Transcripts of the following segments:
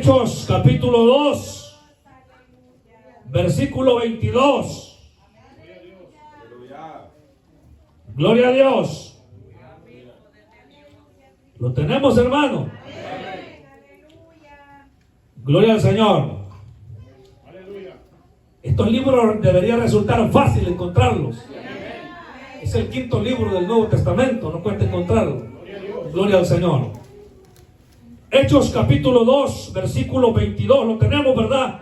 Hechos capítulo 2, versículo 22. Gloria a Dios. ¿Lo tenemos, hermano? Gloria al Señor. Estos libros debería resultar fácil encontrarlos. Es el quinto libro del Nuevo Testamento, no cuesta encontrarlo. Gloria al Señor. Hechos capítulo 2, versículo 22. Lo tenemos, ¿verdad?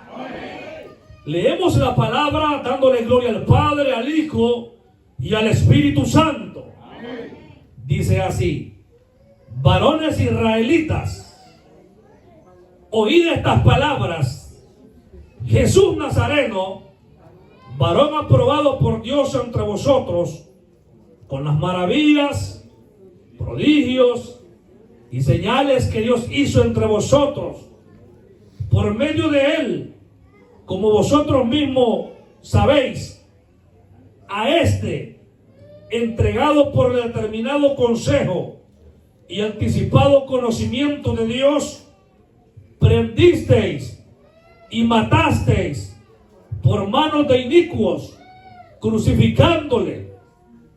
Leemos la palabra dándole gloria al Padre, al Hijo y al Espíritu Santo. Dice así: varones israelitas, oíd estas palabras. Jesús Nazareno, varón aprobado por Dios entre vosotros, con las maravillas, prodigios y señales que Dios hizo entre vosotros, por medio de él, como vosotros mismos sabéis, a este, entregado por el determinado consejo y anticipado conocimiento de Dios, prendisteis y matasteis por manos de inicuos, crucificándole,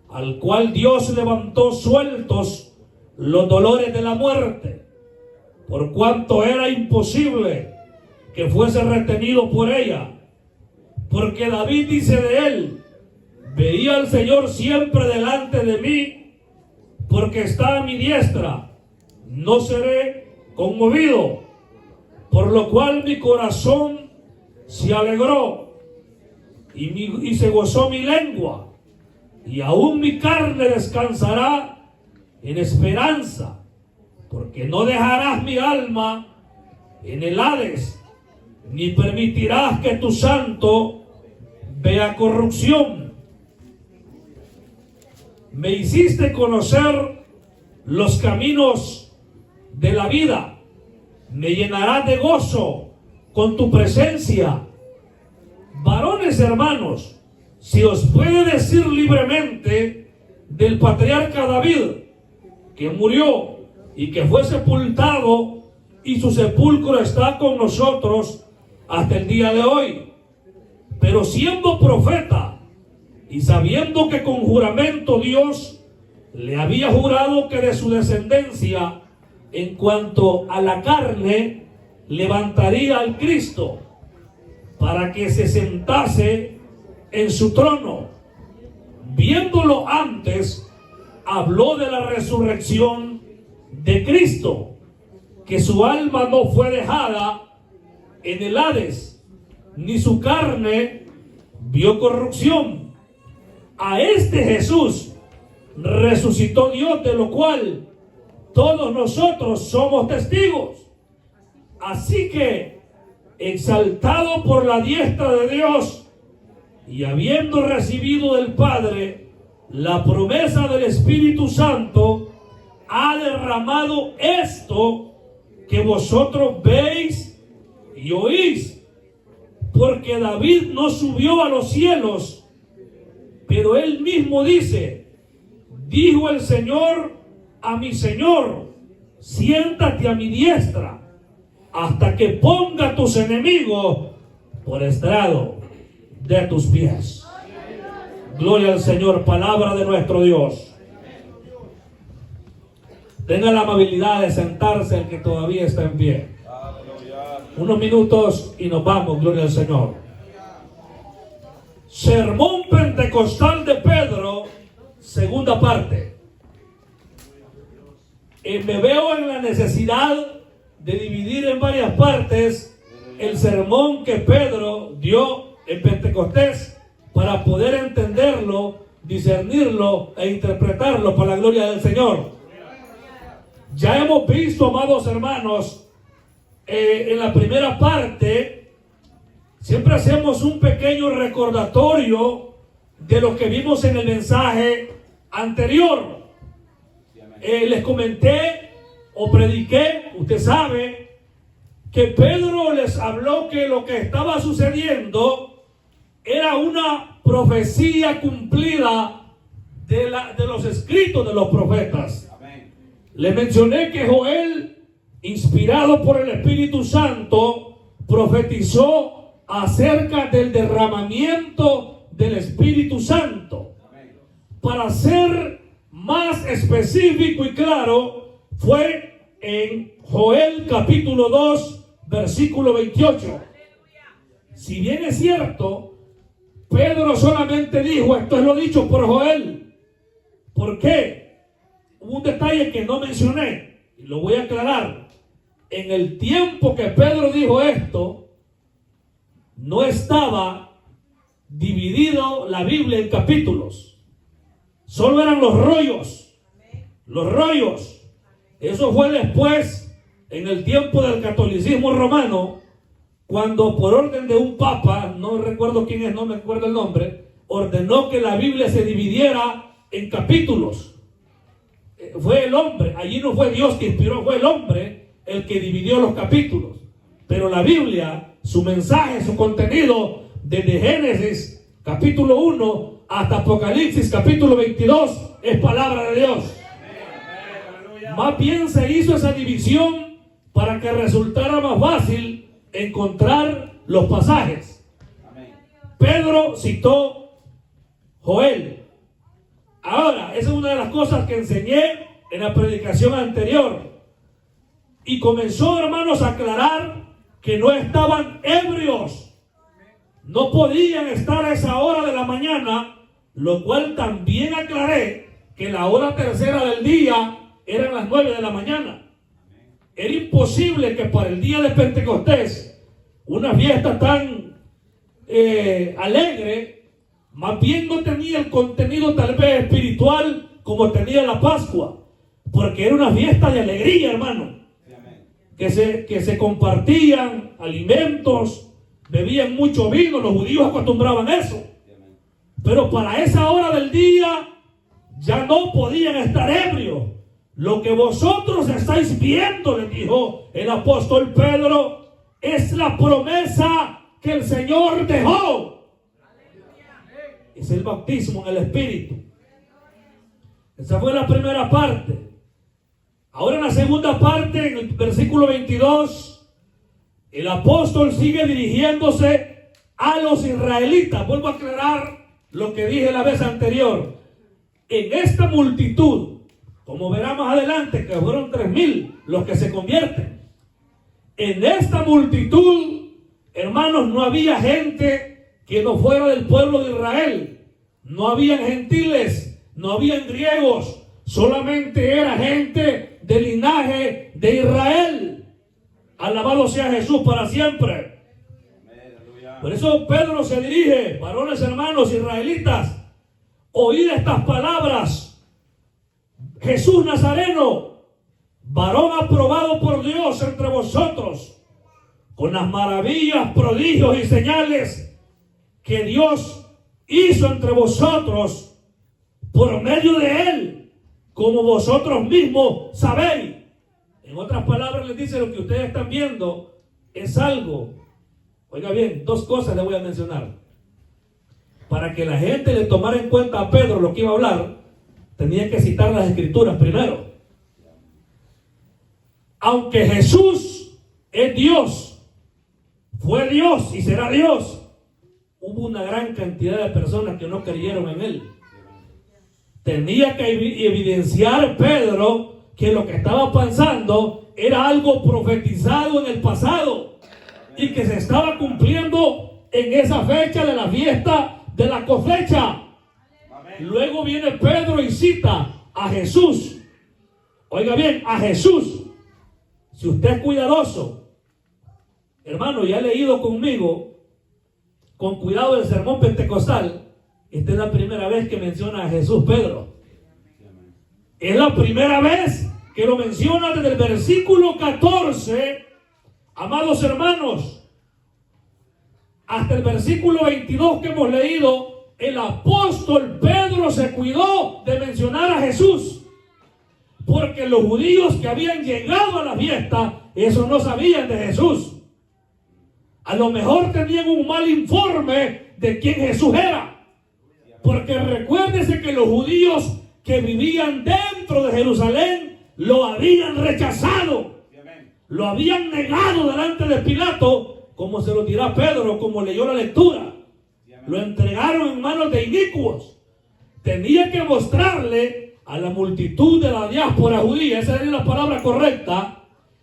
al cual Dios levantó sueltos los dolores de la muerte, por cuanto era imposible que fuese retenido por ella. Porque David dice de él: veía al Señor siempre delante de mí, porque está a mi diestra, no seré conmovido. Por lo cual mi corazón se alegró y se gozó mi lengua, y aún mi carne descansará en esperanza, porque no dejarás mi alma en el Hades, ni permitirás que tu santo vea corrupción. Me hiciste conocer los caminos de la vida. Me llenarás de gozo con tu presencia. Varones hermanos, si os puede decir libremente del patriarca David, que murió y que fue sepultado, y su sepulcro está con nosotros hasta el día de hoy. Pero siendo profeta y sabiendo que con juramento Dios le había jurado que de su descendencia, en cuanto a la carne, levantaría al Cristo para que se sentase en su trono. Viéndolo antes, habló de la resurrección de Cristo, que su alma no fue dejada en el Hades, ni su carne vio corrupción. A este Jesús resucitó Dios, de lo cual todos nosotros somos testigos. Así que, exaltado por la diestra de Dios y habiendo recibido del Padre la promesa del Espíritu Santo, ha derramado esto que vosotros veis y oís. Porque David no subió a los cielos, pero él mismo dice: dijo el Señor a mi Señor, siéntate a mi diestra, hasta que ponga tus enemigos por estrado de tus pies. Gloria al Señor, palabra de nuestro Dios. Tenga la amabilidad de sentarse el que todavía está en pie. Unos minutos y nos vamos, gloria al Señor. Sermón Pentecostal de Pedro, segunda parte. Me veo en la necesidad de dividir en varias partes el sermón que Pedro dio en Pentecostés, para poder entenderlo, discernirlo e interpretarlo para la gloria del Señor. Ya hemos visto, amados hermanos, en la primera parte, siempre hacemos un pequeño recordatorio de lo que vimos en el mensaje anterior. Les comenté o prediqué, usted sabe, que Pedro les habló que lo que estaba sucediendo era una profecía cumplida de los escritos de los profetas. Amén. Le mencioné que Joel inspirado por el Espíritu Santo, profetizó acerca del derramamiento del Espíritu Santo. Para ser más específico y claro, fue en Joel capítulo 2, versículo 28. Si bien es cierto, Pedro solamente dijo, esto es lo dicho por Joel. ¿Por qué? Hubo un detalle que no mencioné y lo voy a aclarar. En el tiempo que Pedro dijo esto, no estaba dividido la Biblia en capítulos. Solo eran los rollos. Los rollos. Eso fue después, en el tiempo del catolicismo romano, cuando por orden de un papa, no recuerdo quién es, no me acuerdo el nombre, ordenó que la Biblia se dividiera en capítulos. Fue el hombre, allí no fue Dios que inspiró, fue el hombre el que dividió los capítulos. Pero la Biblia, su mensaje, su contenido, desde Génesis capítulo 1 hasta Apocalipsis capítulo 22, es palabra de Dios. Más bien se hizo esa división para que resultara más fácil encontrar los pasajes. Pedro citó Joel. Ahora, esa es una de las cosas que enseñé en la predicación anterior. Y comenzó, hermanos, a aclarar que no estaban ebrios. No podían estar a esa hora de la mañana, lo cual también aclaré que la hora tercera del día eran las 9 de la mañana. Era imposible que para el día de Pentecostés, una fiesta tan alegre, más bien no tenía el contenido tal vez espiritual como tenía la Pascua, porque era una fiesta de alegría, hermano, que se compartían alimentos, bebían mucho vino, los judíos acostumbraban eso, pero para esa hora del día ya no podían estar ebrios. Lo que vosotros estáis viendo, le dijo el apóstol Pedro, es la promesa que el Señor dejó. Es el bautismo en el Espíritu. Esa fue la primera parte. Ahora en la segunda parte, en el versículo 22, el apóstol sigue dirigiéndose a los israelitas. Vuelvo a aclarar lo que dije la vez anterior. En esta multitud, como verá más adelante, que fueron 3,000 los que se convierten. En esta multitud, hermanos, no había gente que no fuera del pueblo de Israel. No habían gentiles, no habían griegos. Solamente era gente del linaje de Israel. Alabado sea Jesús para siempre. Por eso Pedro se dirige, varones hermanos israelitas, oíd estas palabras. Jesús Nazareno, varón aprobado por Dios entre vosotros, con las maravillas, prodigios y señales que Dios hizo entre vosotros por medio de él, como vosotros mismos sabéis. En otras palabras les dice, lo que ustedes están viendo es algo. Oiga bien, dos cosas le voy a mencionar. Para que la gente le tomara en cuenta a Pedro lo que iba a hablar, tenía que citar las escrituras primero. Aunque Jesús es Dios, fue Dios y será Dios, hubo una gran cantidad de personas que no creyeron en él. Tenía que evidenciar Pedro que lo que estaba pasando era algo profetizado en el pasado y que se estaba cumpliendo en esa fecha de la fiesta de la cosecha. Luego viene Pedro y cita a Jesús. Oiga bien, a Jesús. Si usted es cuidadoso, hermano, ya ha leído conmigo con cuidado el sermón pentecostal, esta es la primera vez que menciona a Jesús Pedro. Es la primera vez que lo menciona desde el versículo 14, amados hermanos, hasta el versículo 22 que hemos leído. El apóstol Pedro se cuidó de mencionar a Jesús, porque los judíos que habían llegado a la fiesta, eso no sabían de Jesús. A lo mejor tenían un mal informe de quién Jesús era, porque recuérdese que los judíos que vivían dentro de Jerusalén lo habían rechazado. lo habían negado delante de Pilato, como se lo dirá Pedro, como leyó la lectura. Lo entregaron en manos de inicuos. Tenía que mostrarle a la multitud de la diáspora judía, esa es la palabra correcta,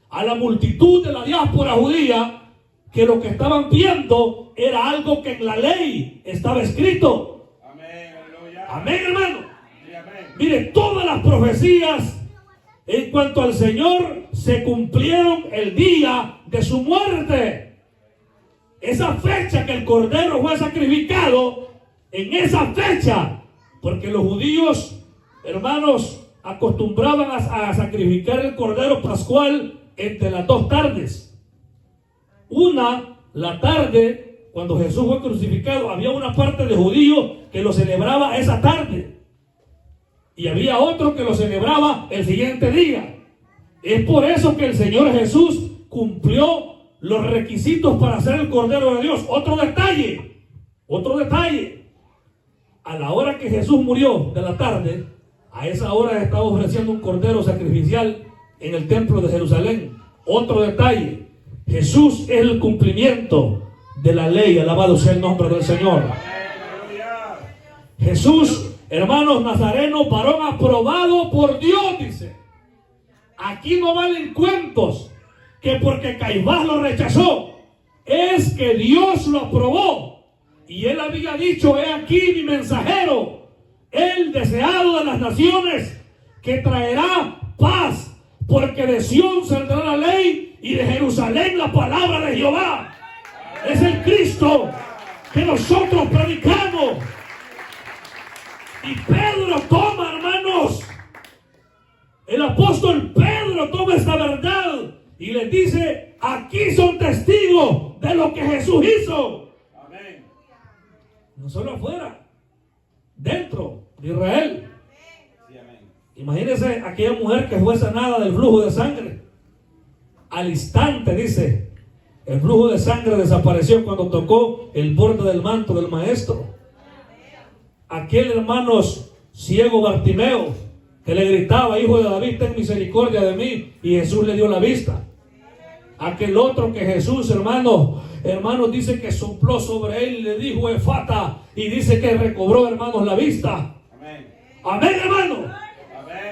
a la multitud de la diáspora judía, que lo que estaban viendo era algo que en la ley estaba escrito. Amén, aleluya. Amén, hermano. Sí, amén. Mire, todas las profecías en cuanto al Señor se cumplieron el día de su muerte. Esa fecha que el cordero fue sacrificado, en esa fecha, porque los judíos, hermanos, acostumbraban a sacrificar el cordero pascual entre las dos tardes. Una, la tarde, cuando Jesús fue crucificado, había una parte de judíos que lo celebraba esa tarde. Y había otro que lo celebraba el siguiente día. Es por eso que el Señor Jesús cumplió los requisitos para ser el Cordero de Dios. Otro detalle. A la hora que Jesús murió de la tarde, a esa hora estaba ofreciendo un cordero sacrificial en el templo de Jerusalén. Otro detalle. Jesús es el cumplimiento de la ley. Alabado sea el nombre del Señor. Jesús, hermanos, nazareno, varón aprobado por Dios, dice. Aquí no valen cuentos que porque Caifás lo rechazó, es que Dios lo aprobó. Y él había dicho: he aquí mi mensajero, el deseado de las naciones, que traerá paz, porque de Sión saldrá la ley y de Jerusalén la palabra de Jehová. Es el Cristo que nosotros predicamos. Y Pedro toma, hermanos, el apóstol Pedro toma esta verdad y les dice: aquí son testigos de lo que Jesús hizo. Amén. No solo afuera, dentro de Israel. Sí, amén. Imagínense aquella mujer que fue sanada del flujo de sangre. Al instante, dice, el flujo de sangre desapareció cuando tocó el borde del manto del maestro. Aquel, hermanos, ciego Bartimeo, que le gritaba: hijo de David, ten misericordia de mí, y Jesús le dio la vista. Aquel otro que Jesús, hermanos, dice que sopló sobre él y le dijo: Efata, y dice que recobró, hermanos, la vista. Amén. Amén, hermano.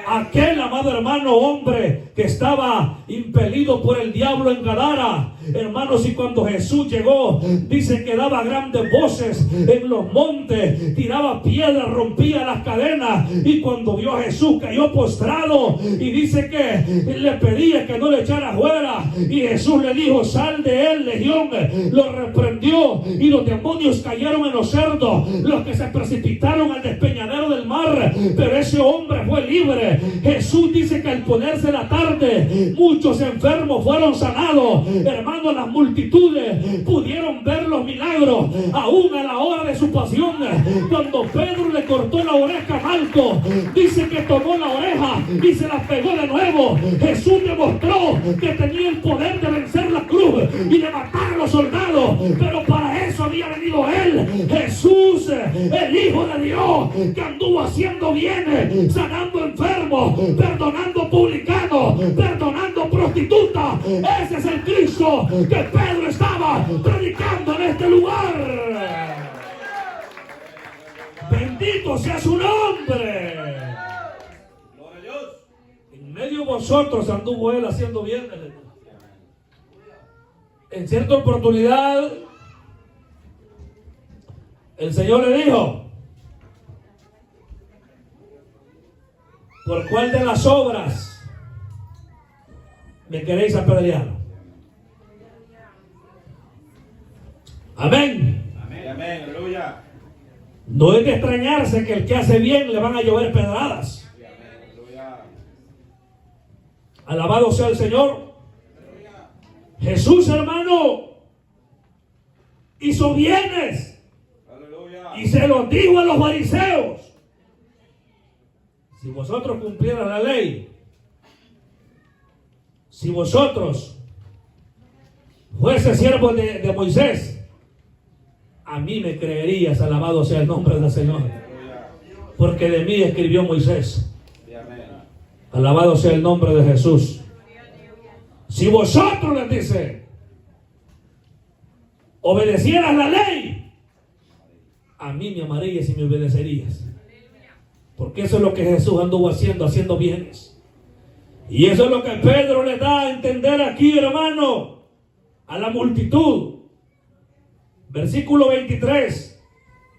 Aquel, amado hermano, hombre que estaba impelido por el diablo en Gadara, hermanos, y cuando Jesús llegó, dice que daba grandes voces en los montes, tiraba piedras, rompía las cadenas, y cuando vio a Jesús cayó postrado, y dice que le pedía que no le echara fuera, y Jesús le dijo: sal de él, legión. Lo reprendió, y los demonios cayeron en los cerdos, los que se precipitaron al despeñadero del mar, pero ese hombre fue libre. Jesús dice que al ponerse la tarde, muchos enfermos fueron sanados. Hermanos, las multitudes pudieron ver los milagros, aún a la hora de su pasión. Cuando Pedro le cortó la oreja a Malco, dice que tomó la oreja y se la pegó de nuevo. Jesús demostró que tenía el poder de vencer la cruz y de matar a los soldados, pero para eso había venido él, Jesús, el Hijo de Dios, que anduvo haciendo bienes, sanando enfermos, perdonando publicanos, perdonando prostitutas. Ese es el Cristo que Pedro estaba predicando en este lugar. Bendito sea su nombre. En medio de vosotros anduvo él haciendo bien. En cierta oportunidad el Señor le dijo: ¿por cuál de las obras me queréis apedrear? Amén. Amén, amén, aleluya. No es de extrañarse que el que hace bien le van a llover pedradas. Alabado sea el Señor. Jesús, hermano, hizo bienes. Y se los dijo a los fariseos: si vosotros cumplieran la ley, si vosotros fuese siervos de Moisés, a mí me creerías. Alabado sea el nombre del Señor, porque de mí escribió Moisés. Alabado sea el nombre de Jesús. si vosotros, les dice, obedecieras la ley, a mí me amarías y me obedecerías. Porque eso es lo que Jesús anduvo haciendo bienes. Y eso es lo que Pedro le da a entender aquí, hermano, a la multitud. Versículo 23.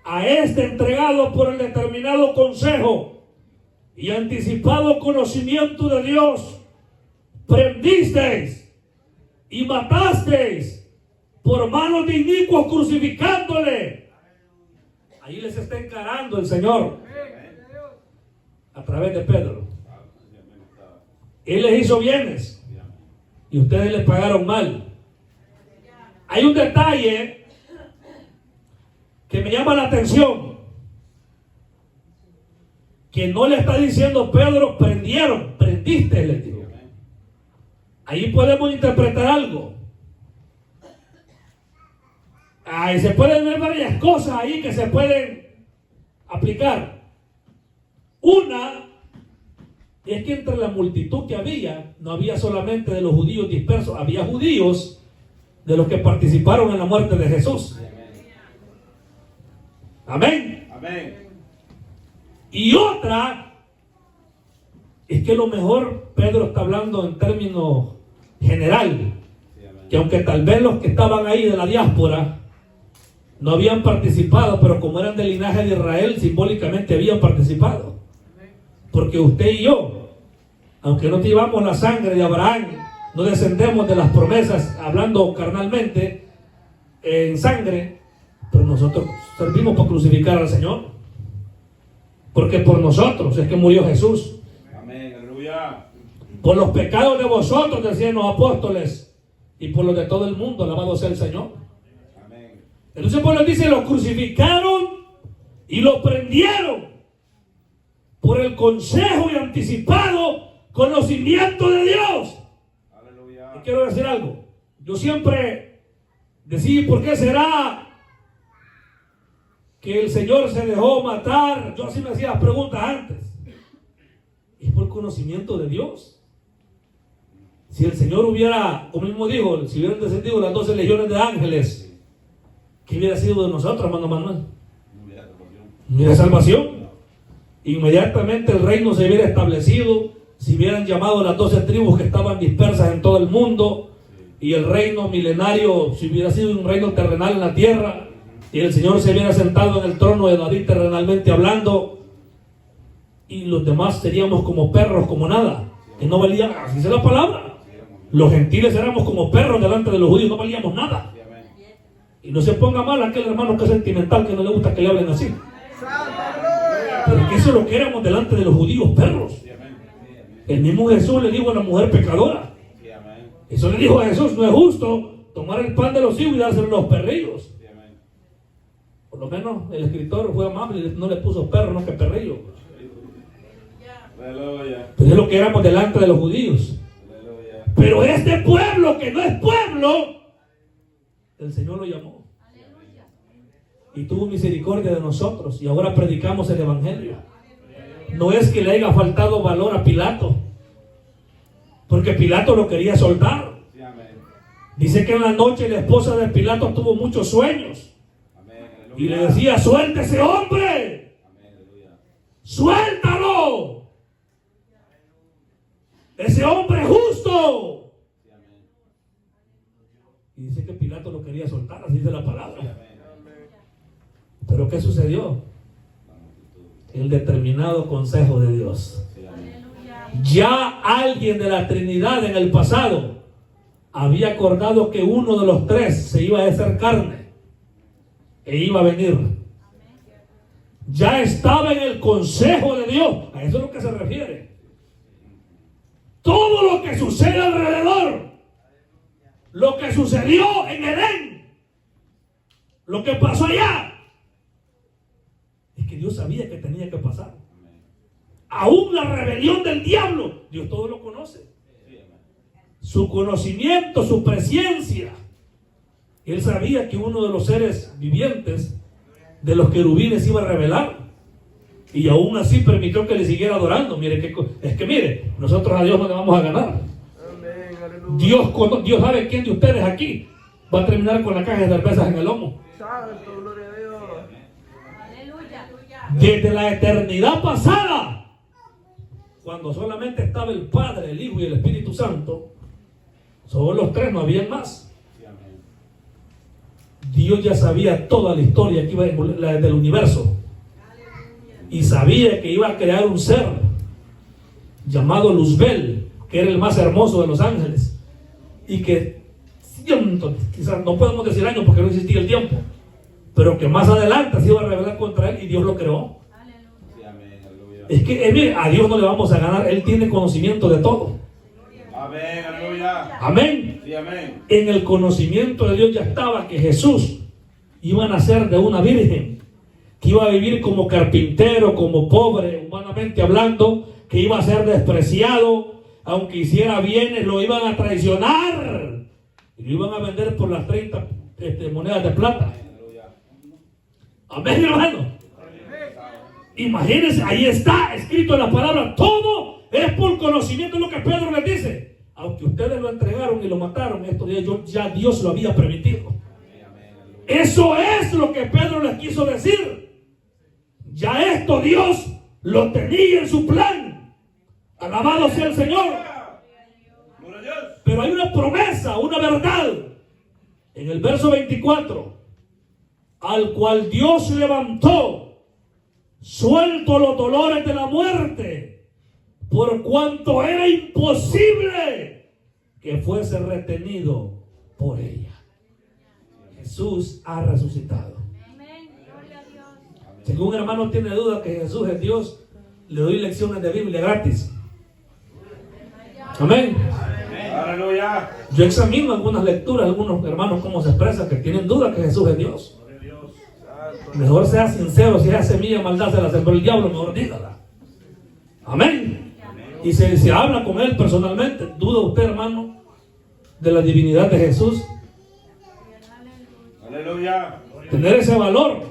A este entregado por el determinado consejo y anticipado conocimiento de Dios, prendisteis y matasteis por manos de inicuos, crucificándole. Ahí les está encarando el Señor a través de Pedro. Él les hizo bienes y ustedes les pagaron mal. Hay un detalle que me llama la atención, que no le está diciendo Pedro, prendiste, les dijo. Ahí podemos interpretar algo. Se pueden ver varias cosas ahí que se pueden aplicar. Una es que entre la multitud que había, no había solamente de los judíos dispersos, había judíos de los que participaron en la muerte de Jesús. Amén. Amén. Y otra es que lo mejor Pedro está hablando en términos general, que aunque tal vez los que estaban ahí de la diáspora no habían participado, pero como eran del linaje de Israel, simbólicamente habían participado. Porque usted y yo, aunque no llevamos la sangre de Abraham, no descendemos de las promesas, hablando carnalmente, en sangre, pero nosotros servimos para crucificar al Señor. Porque por nosotros es que murió Jesús. Amén, aleluya. Por los pecados de vosotros, decían los apóstoles, y por los de todo el mundo, alabado sea el Señor. Amén. Entonces Pablo dice, lo crucificaron y lo prendieron por el consejo y anticipado conocimiento de Dios. Aleluya. Y quiero decir algo. Yo siempre decía, ¿por qué será que el Señor se dejó matar? Yo así me hacía las preguntas antes. Es por conocimiento de Dios. Si el Señor hubiera, como mismo dijo, si hubieran descendido las 12 legiones de ángeles, ¿qué hubiera sido de nosotros, hermano Manuel? No hubiera salvación. Inmediatamente el reino se hubiera establecido, si hubieran llamado a las 12 tribus que estaban dispersas en todo el mundo, y el reino milenario, si hubiera sido un reino terrenal en la tierra, y el Señor se hubiera sentado en el trono de David terrenalmente hablando, y los demás seríamos como perros, como nada, que no valían, así es la palabra. Los gentiles éramos como perros delante de los judíos, no valíamos nada. Y no se ponga mal aquel hermano que es sentimental, que no le gusta que le hablen así. Pero que eso es lo que éramos delante de los judíos, perros. El mismo Jesús le dijo a la mujer pecadora. Eso le dijo a Jesús, no es justo tomar el pan de los hijos y dárselo a los perrillos. Por lo menos el escritor fue amable y no le puso perro, no que perrillo. Pero es lo que éramos delante de los judíos. Pero este pueblo que no es pueblo, el Señor lo llamó y tuvo misericordia de nosotros, y ahora predicamos el evangelio. No es que le haya faltado valor a Pilato, porque Pilato lo quería soltar. Dice que en la noche la esposa de Pilato tuvo muchos sueños y le decía, suelta ese hombre, suéltalo, ese hombre es justo. Y dice que Pilato lo quería soltar, así dice la palabra. Pero ¿qué sucedió? El determinado consejo de Dios. Ya alguien de la Trinidad en el pasado había acordado que uno de los tres se iba a hacer carne e iba a venir. Ya estaba en el consejo de Dios. A eso es lo que se refiere. Todo lo que sucede alrededor, lo que sucedió en Edén, lo que pasó allá, es que Dios sabía que tenía que pasar. Aún la rebelión del diablo, Dios todo lo conoce. Su conocimiento, su presencia. Él sabía que uno de los seres vivientes de los querubines iba a rebelar, y aún así permitió que le siguiera adorando. Mire, mire, nosotros a Dios no le vamos a ganar. Dios sabe quién de ustedes aquí va a terminar con la caja de cervezas en el lomo. Santo, gloria a Dios. Desde la eternidad pasada, cuando solamente estaba el Padre, el Hijo y el Espíritu Santo, solo los tres, no habían más. Dios ya sabía toda la historia que iba del universo y sabía que iba a crear un ser llamado Luzbel, que era el más hermoso de los ángeles, y que quizás no podemos decir años porque no existía el tiempo, pero que más adelante se iba a rebelar contra él y Dios lo creó. Es que mire, a Dios no le vamos a ganar, Él tiene conocimiento de todo. Amén, aleluya. Amén. Sí, amén. En el conocimiento de Dios ya estaba que Jesús iba a nacer de una virgen, que iba a vivir como carpintero, como pobre, humanamente hablando, que iba a ser despreciado, aunque hiciera bienes, lo iban a traicionar y lo iban a vender por las 30 monedas de plata. Amén, hermano. Imagínense, ahí está escrito en la palabra, todo es por conocimiento, es lo que Pedro les dice. Aunque ustedes lo entregaron y lo mataron, esto ya Dios lo había permitido. Eso es lo que Pedro les quiso decir. Ya esto Dios lo tenía en su plan. Alabado sea el Señor. Pero hay una promesa, una verdad. En el verso 24, al cual Dios levantó, suelto los dolores de la muerte, por cuanto era imposible que fuese retenido por ella. Jesús ha resucitado. Si algún hermano tiene duda que Jesús es Dios, le doy lecciones de Biblia gratis. Amén. Aleluya. Yo examino algunas lecturas, algunos hermanos cómo se expresan que tienen duda que Jesús es Dios. Mejor sea sincero, si esa semilla de maldad se la sembró el diablo, mejor dígala. Amén. Y se habla con él personalmente. ¿Duda usted, hermano, de la divinidad de Jesús? Aleluya. Tener ese valor.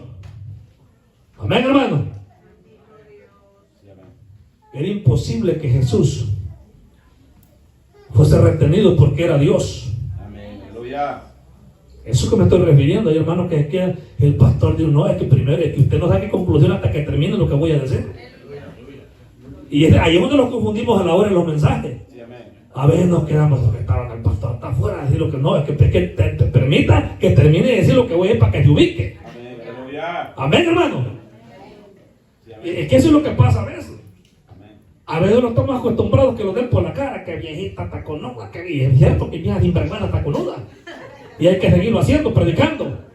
Amén, hermano. Era imposible que Jesús fuese retenido porque era Dios. Amén. Aleluya. Eso que me estoy refiriendo, hay hermanos que el pastor dijo, no, es que primero, es que usted no saque conclusión hasta que termine lo que voy a decir. Y ahí es donde nos confundimos a la hora de los mensajes. A veces nos quedamos, lo que estaba el pastor está afuera, decir lo que no, es que te permita que termine de decir lo que voy a decir para que te ubique. Amén. Aleluya. Amén, hermano. Es que eso es lo que pasa a veces. A veces no estamos acostumbrados que lo den por la cara, que viejita taconuda, que es cierto que vieja sinvergüenza taconuda. Y hay que seguirlo haciendo, predicando.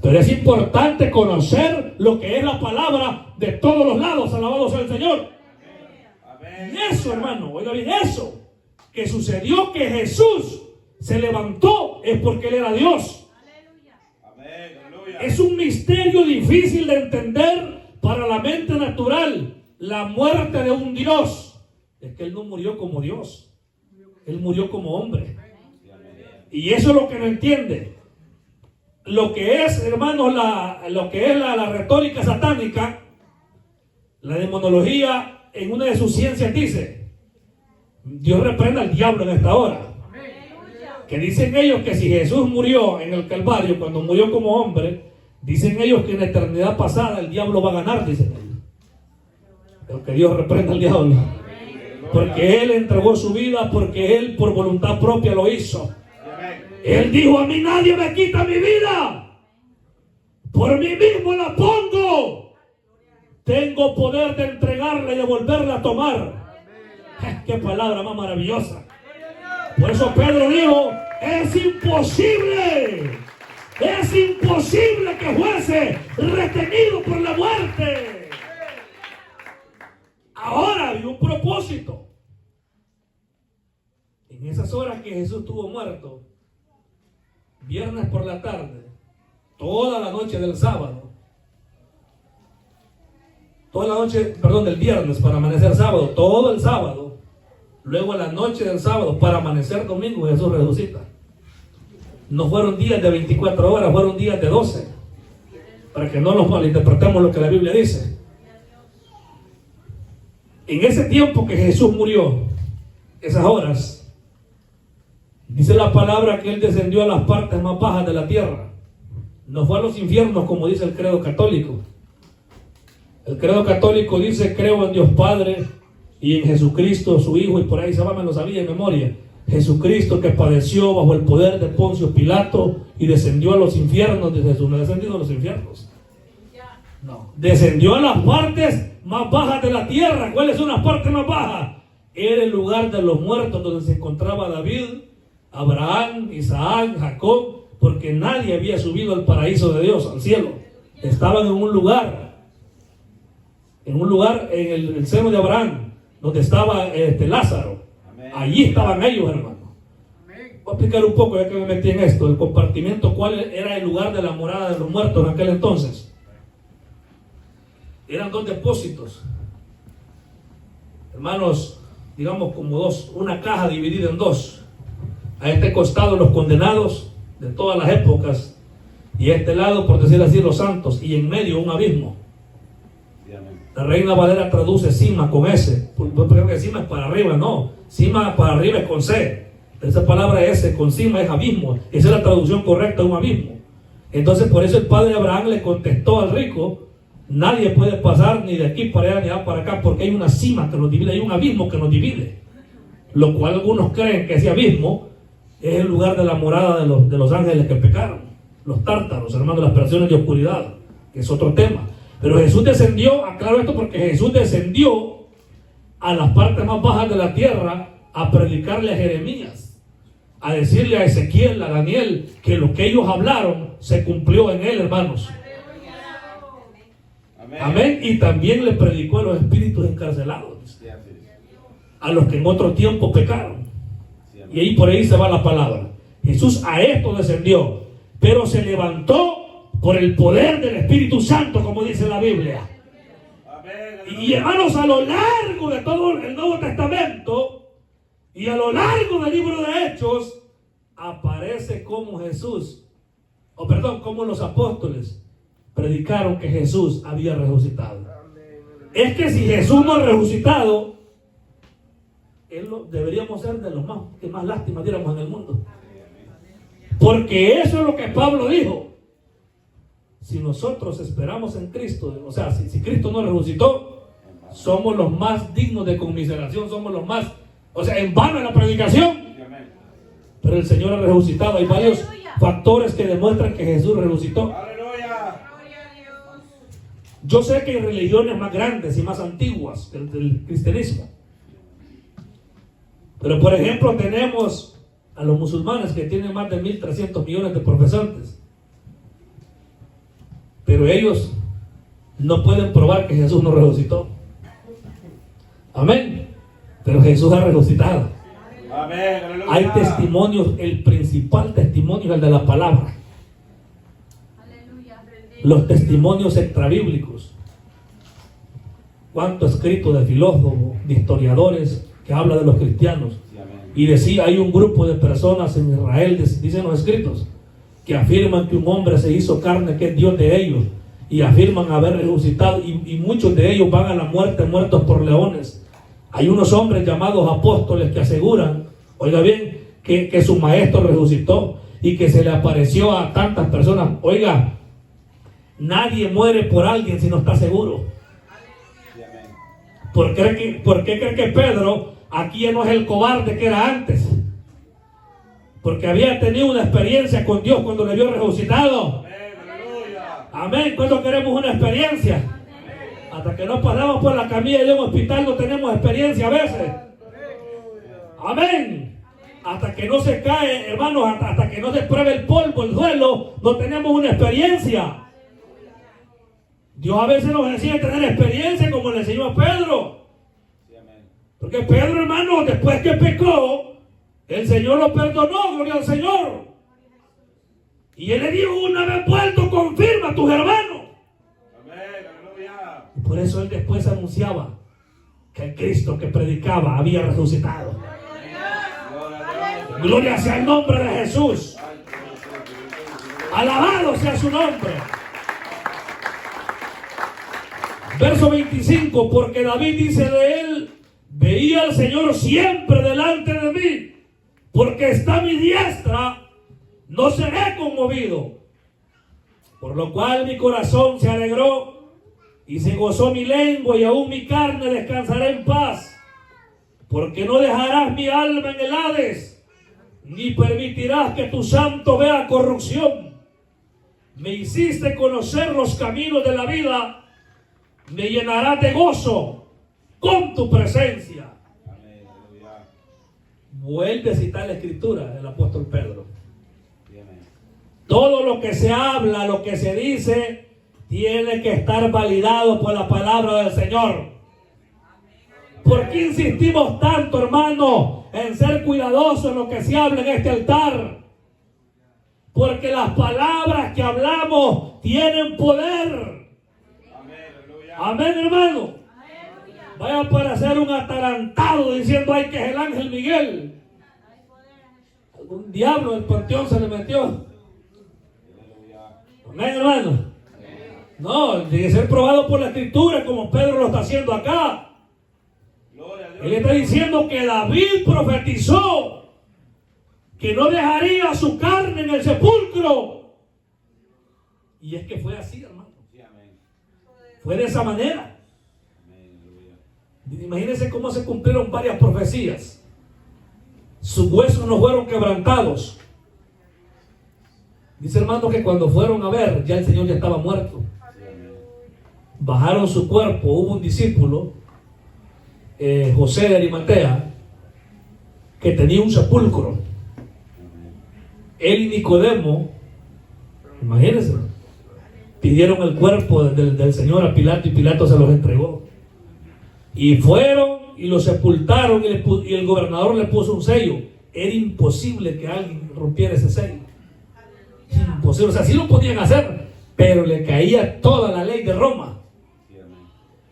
Pero es importante conocer lo que es la palabra de todos los lados. Alabado sea el Señor. Amén. Y eso, hermano, oiga bien, eso que sucedió, que Jesús se levantó, es porque Él era Dios. Amén. Aleluya. Es un misterio difícil de entender para la mente natural. La muerte de un Dios. Es que Él no murió como Dios. Él murió como hombre. Y eso es lo que no entiende. Lo que es, hermanos, lo que es la retórica satánica, la demonología, en una de sus ciencias dice, Dios reprenda al diablo en esta hora. Que dicen ellos que si Jesús murió en el Calvario, cuando murió como hombre, dicen ellos que en la eternidad pasada el diablo va a ganar, dicen ellos. Pero que Dios reprenda al diablo. Porque Él entregó su vida, porque Él por voluntad propia lo hizo. Él dijo, a mí nadie me quita mi vida, por mí mismo la pongo. Tengo poder de entregarla y de volverla a tomar. Qué palabra más maravillosa. Por eso Pedro dijo, es imposible que fuese retenido por la muerte. Ahora hay un propósito. En esas horas que Jesús estuvo muerto, viernes por la tarde, toda la noche del sábado, del viernes para amanecer sábado, todo el sábado, luego a la noche del sábado para amanecer domingo, Jesús resucita. No fueron días de 24 horas, fueron días de 12, para que no nos malinterpretemos lo que la Biblia dice. En ese tiempo que Jesús murió, esas horas, Dice la palabra que Él descendió a las partes más bajas de la tierra. No fue a los infiernos como dice el credo católico. El credo católico dice: creo en Dios Padre y en Jesucristo su Hijo, y por ahí se va, me lo sabía en memoria. Jesucristo, que padeció bajo el poder de Poncio Pilato y descendió a los infiernos. Dice Jesús: no ha descendido a los infiernos. No, descendió a las partes más bajas de la tierra. ¿Cuáles son las partes más bajas? Era el lugar de los muertos, donde se encontraba David, Abraham, Isaac, Jacob, porque nadie había subido al paraíso de Dios, al cielo. Estaban en un lugar en el seno de Abraham, donde estaba Lázaro. Amén. Allí estaban ellos, hermano. Amén. Voy a explicar un poco, ya que me metí en esto, el compartimiento, cuál era el lugar de la morada de los muertos en aquel entonces. Eran dos depósitos, hermanos, digamos como dos, una caja dividida en dos. A este costado los condenados de todas las épocas, y a este lado, por decir así, los santos, y en medio un abismo. La Reina Valera traduce cima con S, porque que cima es para arriba, no, cima para arriba es con C. Esa palabra S con cima es abismo. Esa es la traducción correcta de un abismo. Entonces por eso el padre Abraham le contestó al rico: nadie puede pasar ni de aquí para allá ni de allá para acá, porque hay una cima que nos divide, hay un abismo que nos divide. Lo cual algunos creen que ese abismo es el lugar de la morada de los ángeles que pecaron, los tártaros, hermanos, las operaciones de oscuridad, que es otro tema. Pero Jesús descendió, aclaro esto porque Jesús descendió a las partes más bajas de la tierra a predicarle a Jeremías, a decirle a Ezequiel, a Daniel, que lo que ellos hablaron se cumplió en él, hermanos. Amén. Amén. Y también le predicó a los espíritus encarcelados, a los que en otro tiempo pecaron. Y ahí por ahí se va la palabra. Jesús a esto descendió, pero se levantó por el poder del Espíritu Santo, como dice la Biblia. Amén. Y hermanos, a lo largo de todo el Nuevo Testamento y a lo largo del libro de Hechos, aparece como como los apóstoles predicaron que Jesús había resucitado. Es que si Jesús no ha resucitado, deberíamos ser de los que más lástima diéramos en el mundo. Porque eso es lo que Pablo dijo. Si nosotros esperamos en Cristo, o sea, si Cristo no resucitó, somos los más dignos de conmiseración, somos los más, o sea, en vano en la predicación. Pero el Señor ha resucitado. Hay varios factores que demuestran que Jesús resucitó. Yo sé que hay religiones más grandes y más antiguas que el cristianismo. Pero por ejemplo tenemos a los musulmanes, que tienen más de 1.300 millones de profesantes. Pero ellos no pueden probar que Jesús no resucitó. Amén. Pero Jesús ha resucitado. Amén. Hay testimonios, el principal testimonio es el de la palabra. Los testimonios extrabíblicos. Cuánto escrito de filósofos, de historiadores, que habla de los cristianos. Y decía, hay un grupo de personas en Israel, dicen los escritos, que afirman que un hombre se hizo carne, que es Dios de ellos, y afirman haber resucitado, y muchos de ellos van a la muerte muertos por leones. Hay unos hombres llamados apóstoles que aseguran, oiga bien, que su maestro resucitó y que se le apareció a tantas personas. Oiga, nadie muere por alguien si no está seguro. ¿Por qué cree que Pedro aquí ya no es el cobarde que era antes? Porque había tenido una experiencia con Dios cuando le vio resucitado. Amén. ¿Cuándo queremos una experiencia? Hasta que no pasamos por la camilla de un hospital no tenemos experiencia a veces. Amén. Hasta que no se cae, hermanos, hasta que no se pruebe el polvo, el suelo, no tenemos una experiencia. Dios a veces nos enseña a tener experiencia, como le enseñó a Pedro. Porque Pedro, hermano, después que pecó, el Señor lo perdonó, gloria al Señor. Y él le dijo, una vez vuelto, confirma a tus hermanos. Y por eso él después anunciaba que el Cristo que predicaba había resucitado. Gloria sea el nombre de Jesús. Alabado sea su nombre. Verso 25, porque David dice de él, veía al Señor siempre delante de mí, porque está a mi diestra, no seré conmovido. Por lo cual mi corazón se alegró y se gozó mi lengua, y aún mi carne descansará en paz. Porque no dejarás mi alma en el Hades, ni permitirás que tu santo vea corrupción. Me hiciste conocer los caminos de la vida, me llenarás de gozo con tu presencia. Vuelve a citar la escritura del apóstol Pedro. Todo lo que se habla, lo que se dice, tiene que estar validado por la palabra del Señor. ¿Por qué insistimos tanto, hermano, en ser cuidadosos en lo que se habla en este altar? Porque las palabras que hablamos tienen poder. Amén, hermano. Vaya a parecer un atarantado diciendo, ay, que es el ángel Miguel. Algún diablo del panteón se le metió. Amén, hermano. No, tiene que ser probado por la escritura, como Pedro lo está haciendo acá. Él está diciendo que David profetizó que no dejaría su carne en el sepulcro. Y es que fue así, hermano. Fue de esa manera. Imagínense cómo se cumplieron varias profecías. Sus huesos no fueron quebrantados. Dice, hermano, que cuando fueron a ver, ya el Señor ya estaba muerto. Bajaron su cuerpo. Hubo un discípulo, José de Arimatea, que tenía un sepulcro. Él y Nicodemo, imagínense, pidieron el cuerpo del Señor a Pilato, y Pilato se los entregó. Y fueron y lo sepultaron, y el gobernador le puso un sello. Era imposible que alguien rompiera ese sello. Imposible. O sea, sí lo podían hacer, pero le caía toda la ley de Roma.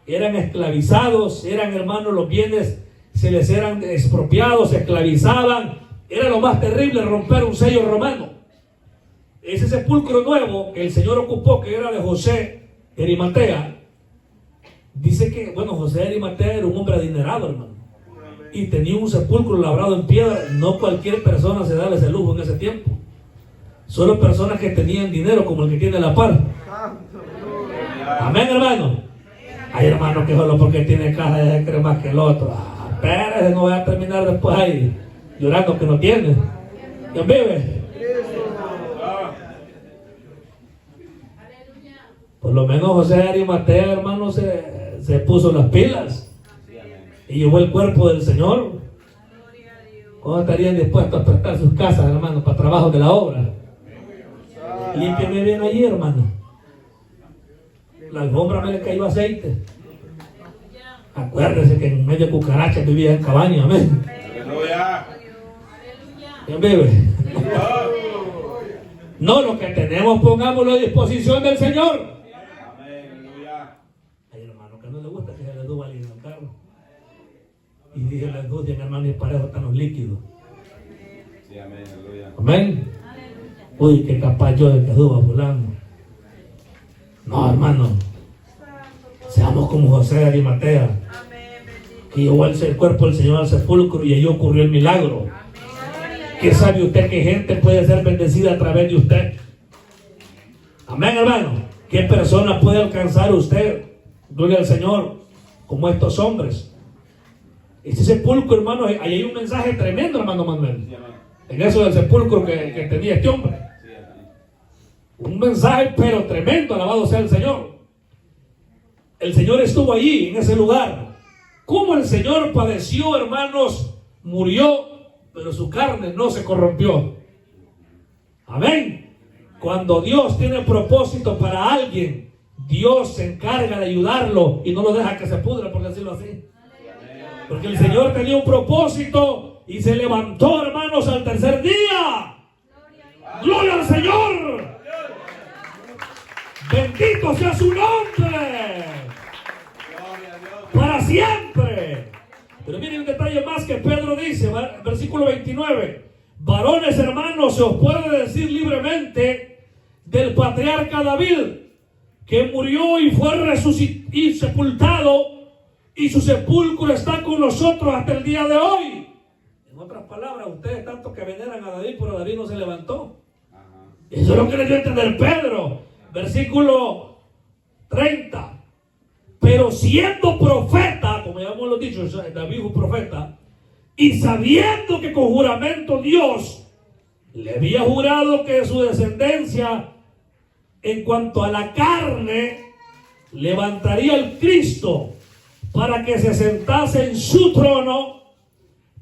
Eran esclavizados, eran, hermanos, los bienes se les eran expropiados, se esclavizaban. Era lo más terrible romper un sello romano. Ese sepulcro nuevo que el Señor ocupó, que era de José de Arimatea, dice que, bueno, José de Arimatea era un hombre adinerado, hermano, y tenía un sepulcro labrado en piedra. No cualquier persona se daba ese lujo en ese tiempo. Solo personas que tenían dinero, como el que tiene la par. Amén, hermano. Hay hermano que solo porque tiene caja de cree más que el otro. Espérese, no voy a terminar después ahí llorando que no tiene. ¿Quién vive? Por lo menos José de Arimatea, hermano, se puso las pilas y llevó el cuerpo del Señor. ¿Cómo estarían dispuestos a prestar sus casas, hermano, para trabajo de la obra? Límpiame bien allí, hermano. La alfombra me le cayó aceite. Acuérdese que en medio de cucarachas vivía en cabaña. Amén. ¿Quién vive? No, lo que tenemos, pongámoslo a disposición del Señor. Hay hermano que no le gusta que se le duba alguien al carro. Y dije, le duden, hermano, y parejo están los líquidos. Amén. Uy, qué capaz yo de que duba fulano. No, hermano. Seamos como José de Arimatea, que llevó el cuerpo del Señor al sepulcro y ahí ocurrió el milagro. ¿Qué sabe usted que gente puede ser bendecida a través de usted? Amén, hermano. ¿Qué persona puede alcanzar usted? Gloria al Señor, como estos hombres. Este sepulcro, hermano, ahí hay un mensaje tremendo, hermano Manuel. En eso del sepulcro que tenía este hombre. Un mensaje, pero tremendo, alabado sea el Señor. El Señor estuvo allí, en ese lugar. Como el Señor padeció, hermanos, murió, pero su carne no se corrompió. Amén. Cuando Dios tiene propósito para alguien, Dios se encarga de ayudarlo y no lo deja que se pudra, por decirlo así. Porque el Señor tenía un propósito y se levantó, hermanos, al tercer día. ¡Gloria al Señor! ¡Bendito sea su nombre! ¡Para siempre! Pero miren un detalle más que Pedro dice, versículo 29. Varones, hermanos, se os puede decir libremente del patriarca David, que murió y fue y sepultado, y su sepulcro está con nosotros hasta el día de hoy. En otras palabras, ustedes tanto que veneran a David, pero David no se levantó. Ajá. Eso es lo que le dio a entender Pedro. Versículo 30. Pero siendo profeta, como ya hemos dicho, David fue profeta, y sabiendo que con juramento Dios le había jurado que su descendencia, en cuanto a la carne, levantaría al Cristo para que se sentase en su trono,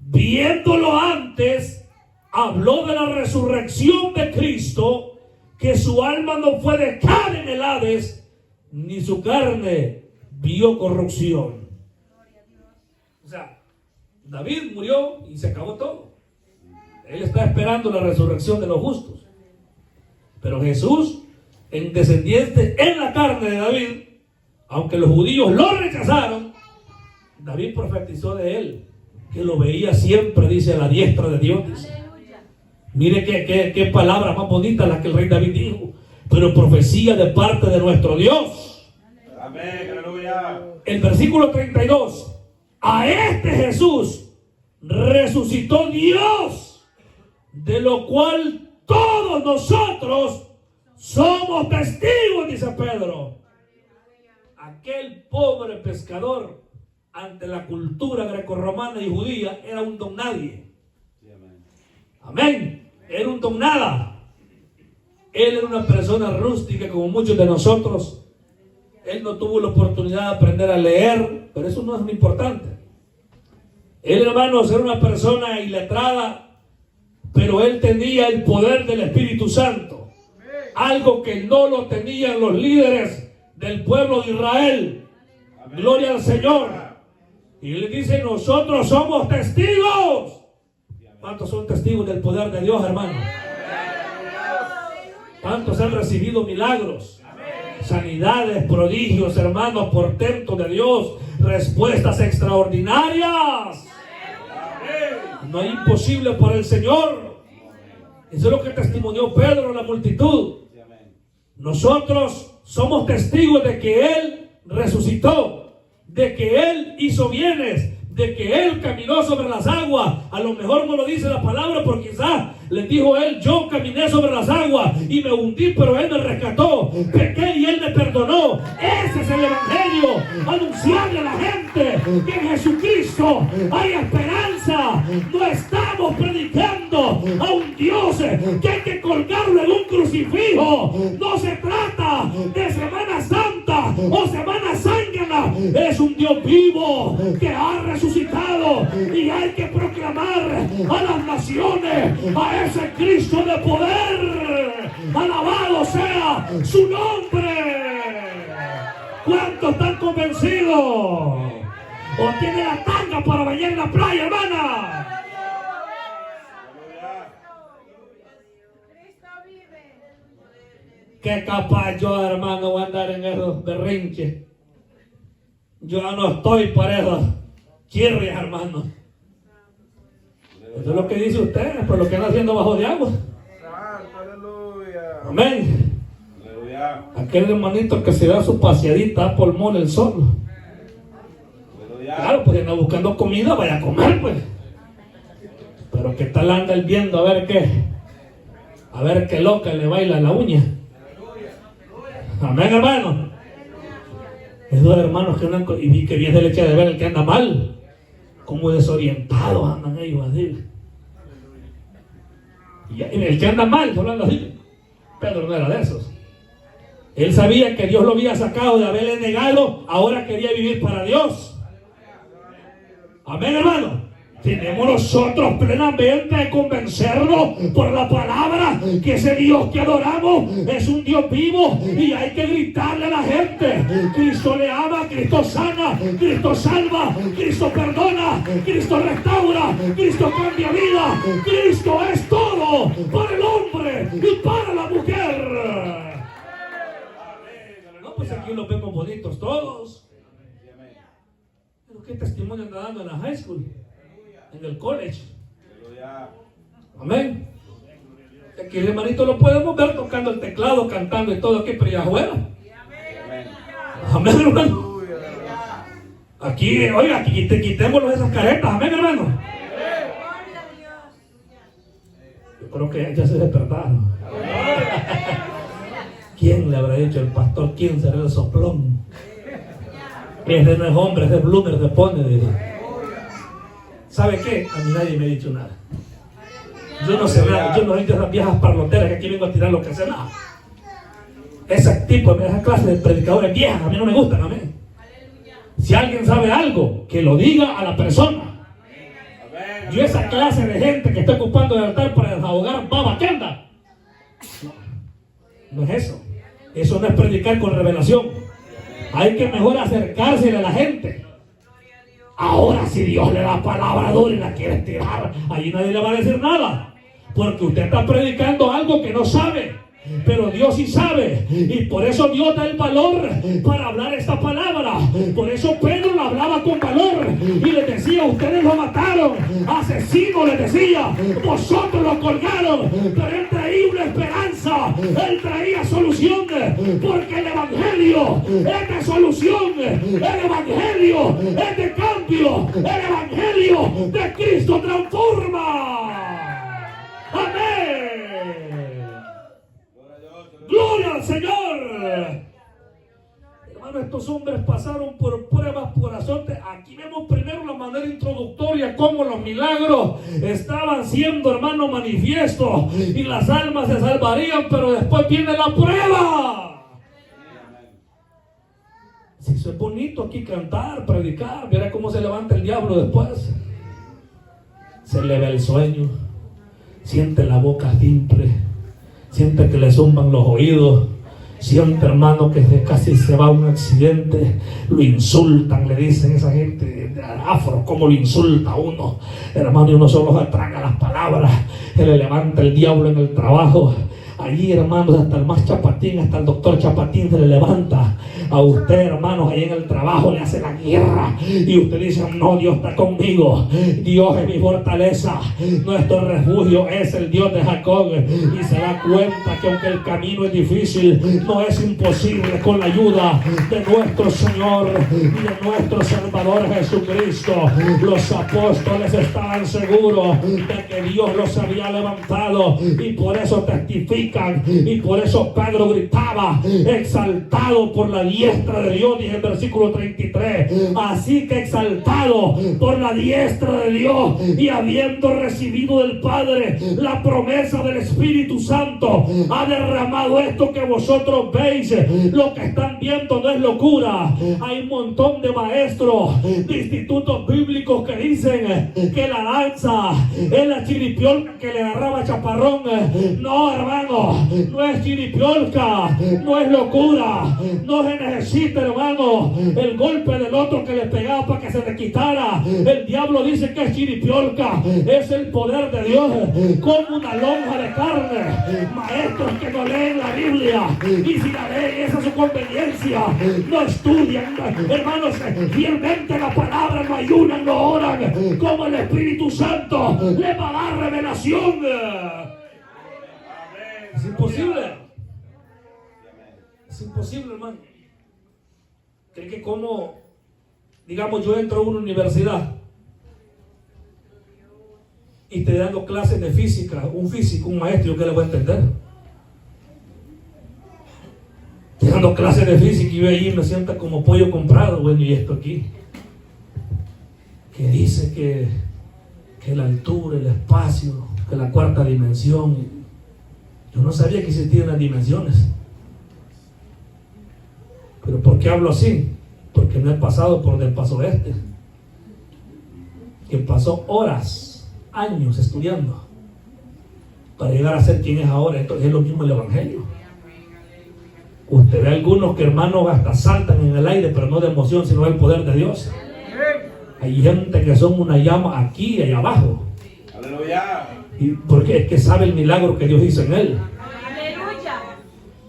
viéndolo antes, habló de la resurrección de Cristo, que su alma no fue dejada en el Hades, ni su carne vio corrupción. O sea, David murió y se acabó todo. Él está esperando la resurrección de los justos. Pero Jesús, en descendiente en la carne de David, aunque los judíos lo rechazaron, David profetizó de él, que lo veía siempre, dice, a la diestra de Dios. Dice. Mire qué palabra más bonita la que el rey David dijo. Pero profecía de parte de nuestro Dios. Amén, aleluya. El versículo 32. A este Jesús resucitó Dios, de lo cual todos nosotros somos testigos, dice Pedro. Aquel pobre pescador, ante la cultura grecorromana y judía, era un don nadie. Sí, amén. Amén. Era un don nada. Él era una persona rústica como muchos de nosotros. Él no tuvo la oportunidad de aprender a leer, pero eso no es muy importante. Él, hermanos, era una persona iletrada, pero él tenía el poder del Espíritu Santo. Algo que no lo tenían los líderes del pueblo de Israel. Amén. Gloria al Señor. Y él dice, nosotros somos testigos. ¿Cuántos son testigos del poder de Dios, hermano? ¿Cuántos han recibido milagros, sanidades, prodigios, hermanos, portentos de Dios, respuestas extraordinarias? No hay imposible para el Señor. Eso es lo que testimonió Pedro a la multitud. Nosotros somos testigos de que Él resucitó, de que Él hizo bienes, de que Él caminó sobre las aguas. A lo mejor no lo dice la palabra, porque quizás les dijo Él, yo caminé sobre las aguas y me hundí, pero Él me rescató. Pequé y Él me perdonó. Ese es el evangelio. Anunciarle a la gente que en Jesucristo hay esperanza. No estamos predicando a un Dios que hay que colgarlo en un crucifijo. No se trata de Semana Santa o Semana Zángana. Es un Dios vivo que ha resucitado, y hay que proclamar a las naciones a ese Cristo de poder. Alabado sea su nombre. ¿Cuántos están convencidos? ¿O tiene la tanga para bañar en la playa, hermana? Qué capaz yo, hermano, voy a andar en esos berrinches. Yo no estoy para esos chirrias, hermano. Eso es lo que dice usted, pero lo que están haciendo bajo de agua. Amén. Aquel hermanito que se da su paseadita por mole el sol. Claro, pues anda buscando comida, vaya a comer, pues. Pero que tal anda él viendo a ver qué loca le baila la uña. Amén, hermano. Esos hermanos que andan, y que bien se le echa de ver el que anda mal, como desorientados andan ellos así. Y el que anda mal, solo anda así. Pedro no era de esos. Él sabía que Dios lo había sacado de haberle negado, ahora quería vivir para Dios. Amén, hermano. Tenemos nosotros plenamente de convencernos por la palabra que ese Dios que adoramos es un Dios vivo, y hay que gritarle a la gente: Cristo le ama, Cristo sana, Cristo salva, Cristo perdona, Cristo restaura, Cristo cambia vida, Cristo es todo para el hombre y para la mujer. No, pues aquí los vemos bonitos todos. Pero qué testimonio anda dando en la high school, en el college. Amén. Aquí el hermanito lo podemos ver tocando el teclado, cantando y todo aquí, pero allá afuera. Amén, hermano. Aquí, oiga, aquí quitémoslo de esas caretas. Amén, hermano. creo que ya se despertaron. ¿Quién le habrá dicho el pastor? ¿Quién será el soplón? Ese no es hombre, ese es bloomer, se pone. Dice. ¿Sabe qué? A mí nadie me ha dicho nada. Yo no sé nada, yo no soy de esas viejas parloteras que aquí vengo a tirar lo que sé nada. Ese tipo de esa clase de predicadores viejas a mí no me gustan, a mí. Si alguien sabe algo, que lo diga a la persona. Yo esa clase de gente que está ocupando el altar para desahogar baba, ¿qué anda? No es eso. Eso no es predicar con revelación. Hay que mejor acercarse a la gente. Ahora si Dios le da palabra dura y la quiere tirar, allí nadie le va a decir nada. Porque usted está predicando algo que no sabe. Pero Dios sí sabe, y por eso Dios da el valor para hablar esta palabra. Por eso Pedro la hablaba con valor y les decía: ustedes lo mataron, asesino, les decía, vosotros lo colgaron, pero él traía una esperanza, él traía solución, porque el evangelio es de solución, el evangelio es de cambio, el evangelio de Cristo transforma. Amén. ¡Gloria al Señor! Hermano, estos hombres pasaron por pruebas, por azotes. Aquí vemos primero la manera introductoria, cómo los milagros estaban siendo, hermano, manifiestos y las almas se salvarían, pero después viene la prueba. Si eso es bonito aquí cantar, predicar, verá cómo se levanta el diablo después. Se le ve el sueño, siente la boca simple, siente que le zumban los oídos, siente, hermano, que casi se va a un accidente, lo insultan, le dicen esa gente de afro, cómo lo insulta a uno, hermano, y uno solo se traga las palabras, se le levanta el diablo en el trabajo. Allí, hermanos, hasta el más chapatín, hasta el doctor Chapatín se le levanta a usted, hermanos, ahí en el trabajo le hace la guerra y usted dice: no, Dios está conmigo, Dios es mi fortaleza, nuestro refugio es el Dios de Jacob, y se da cuenta que aunque el camino es difícil, no es imposible con la ayuda de nuestro Señor y de nuestro Salvador Jesucristo. Los apóstoles estaban seguros de que Dios los había levantado y por eso testifican. Y por eso Pedro gritaba: exaltado por la diestra de Dios, dice el versículo 33. Así que exaltado por la diestra de Dios y habiendo recibido del Padre la promesa del Espíritu Santo, ha derramado esto que vosotros veis. Lo que están viendo no es locura. Hay un montón de maestros de institutos bíblicos que dicen que la danza es la chiripiolca que le agarraba chaparrón. No, hermano, no es chiripiolca, no es locura, no se necesita, hermano, el golpe del otro que le pegaba para que se le quitara. El diablo dice que es chiripiolca, es el poder de Dios, como una lonja de carne. Maestros que no leen la Biblia, y si la leen, esa es su conveniencia, no estudian, hermanos, fielmente la palabra, no ayunan, no oran, como el Espíritu Santo le va a dar revelación. Es imposible. Es imposible, hermano. ¿Cree que como, digamos, yo entro a una universidad y te dando clases de física, un físico, un maestro, ¿qué le voy a entender? Te dando clases de física y yo allí me siento como pollo comprado. Bueno, y esto aquí, que dice que la altura, el espacio, que la cuarta dimensión. Yo no sabía que existían las dimensiones. ¿Pero por qué hablo así? Porque no he pasado por donde pasó este, que pasó horas, años estudiando para llegar a ser quien es ahora. Entonces es lo mismo el Evangelio. Usted ve a algunos que, hermanos, hasta saltan en el aire, pero no de emoción, sino del poder de Dios. Hay gente que son una llama aquí y allá abajo. Aleluya. Y porque es que sabe el milagro que Dios hizo en él. Aleluya.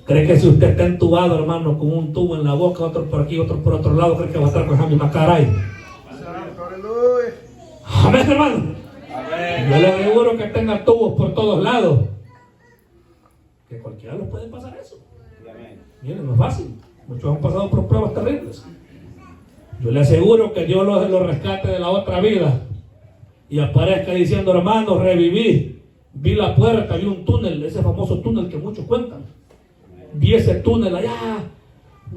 ¿Cree que si usted está entubado, hermano, con un tubo en la boca, otro por aquí, otro por otro lado, cree que va a estar con esa misma cara ahí? Amén, hermano. Amén. Yo le aseguro que tenga tubos por todos lados, que cualquiera le puede pasar eso. Amén. Miren, no es fácil. Muchos han pasado por pruebas terribles. Yo le aseguro que Dios los rescate de la otra vida y aparezca diciendo: hermano, reviví, Vi la puerta, vi un túnel, ese famoso túnel que muchos cuentan. Vi ese túnel allá,